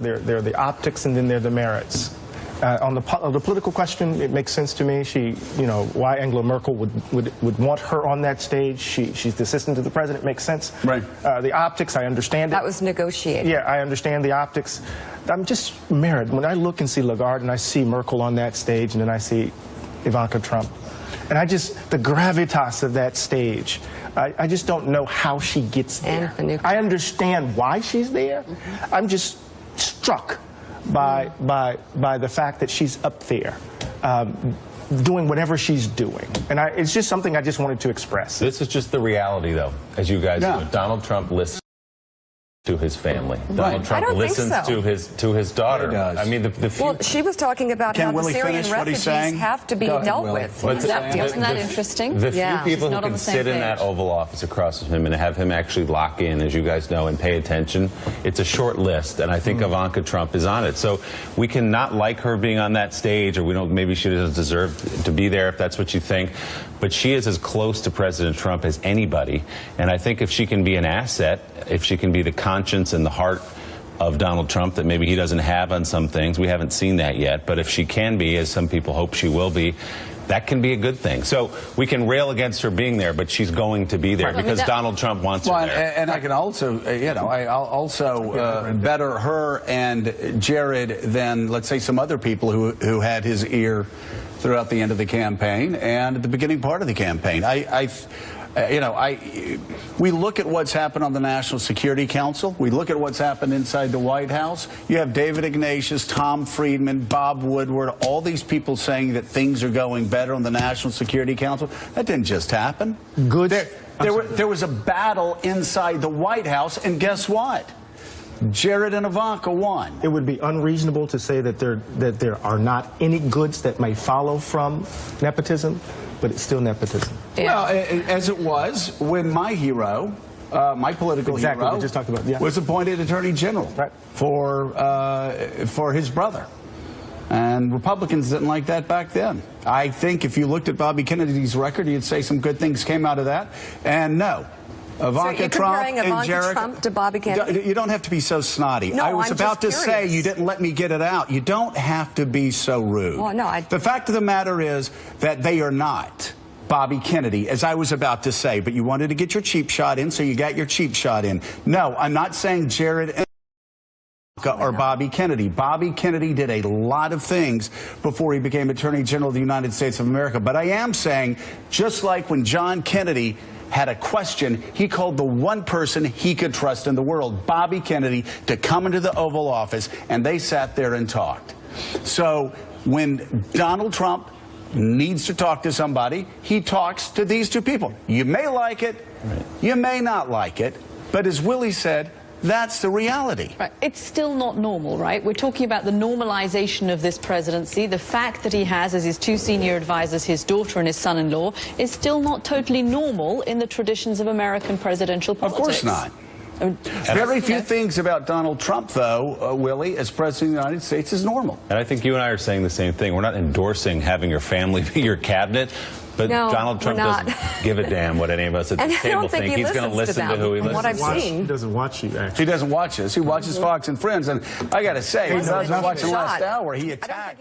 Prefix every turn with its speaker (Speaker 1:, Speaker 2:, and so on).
Speaker 1: There are the optics, and then there are the merits. On the political question, it makes sense to me. Why Angela Merkel would want her on that stage. She's the assistant to the president. It makes sense.
Speaker 2: Right.
Speaker 1: The optics, I understand it.
Speaker 3: That was negotiated.
Speaker 1: Yeah, I understand the optics. I'm just merit. When I look and see Lagarde and I see Merkel on that stage, and then I see Ivanka Trump, and the gravitas of that stage, I just don't know how she gets there. I understand why she's there. I'm just struck by the fact that she's up there doing whatever she's doing. And it's just something I just wanted to express.
Speaker 4: This is just the reality, though, as you guys know. Donald Trump listens to his family. Donald Trump listens to his daughter.
Speaker 2: Does.
Speaker 4: I mean,
Speaker 3: well, she was talking about how the Syrian refugees have to be dealt with.
Speaker 5: Isn't that interesting?
Speaker 4: The few people who can sit in that Oval Office across from him and have him actually lock in, as you guys know, and pay attention, it's a short list, and I think Ivanka Trump is on it. So we can not like her being on that stage, or maybe she doesn't deserve to be there if that's what you think, but she is as close to President Trump as anybody, and I think if she can be an asset, if she can be the conscience and the heart of Donald Trump that maybe he doesn't have on some things, we haven't seen that yet, but if she can be, as some people hope she will be, that can be a good thing. So we can rail against her being there, but she's going to be there because Donald Trump wants her there.
Speaker 2: And I can also, I'll also better her and Jared than, let's say, some other people who had his ear throughout the end of the campaign and at the beginning part of the campaign. We look at what's happened on the National Security Council. We look at what's happened inside the White House. You have David Ignatius, Tom Friedman, Bob Woodward, all these people saying that things are going better on the National Security Council. That didn't just happen. There was a battle inside the White House, and guess what? Jared and Ivanka won.
Speaker 1: It would be unreasonable to say that there are not any goods that may follow from nepotism, but it's still nepotism.
Speaker 2: Well, as it was when my hero, my political hero,
Speaker 1: we just talked about,
Speaker 2: was appointed Attorney General for his brother. And Republicans didn't like that back then. I think if you looked at Bobby Kennedy's record, you'd say some good things came out of that. And no. Ivanka Trump and Jared.
Speaker 3: Trump to Bobby Kennedy?
Speaker 2: You don't have to be so snotty.
Speaker 3: No,
Speaker 2: I was about to say, you didn't let me get it out. You don't have to be so rude.
Speaker 3: Well, no,
Speaker 2: the fact of the matter is that they are not Bobby Kennedy, as I was about to say, but you wanted to get your cheap shot in, so you got your cheap shot in. No, I'm not saying Jared and or Bobby Kennedy. Bobby Kennedy did a lot of things before he became Attorney General of the United States of America. But I am saying, just like when John Kennedy had a question, he called the one person he could trust in the world, Bobby Kennedy, to come into the Oval Office, and they sat there and talked. So when Donald Trump needs to talk to somebody, he talks to these two people. You may like it, you may not like it, but as Willie said, that's the reality.
Speaker 5: Right. It's still not normal, right? We're talking about the normalization of this presidency. The fact that he has, as his two senior advisors, his daughter and his son-in-law, is still not totally normal in the traditions of American presidential politics.
Speaker 2: Of course not. Very few things about Donald Trump, though, Willie, as President of the United States, is normal.
Speaker 4: And I think you and I are saying the same thing. We're not endorsing having your family be your cabinet, but
Speaker 3: no,
Speaker 4: Donald Trump doesn't give a damn what any of us at the table think. He's going to listen to who he listens
Speaker 3: to. What I've seen.
Speaker 1: He doesn't watch you, actually.
Speaker 2: He doesn't watch us. He watches Fox and Friends. And I got to say, he doesn't watch the last hour. He attacked.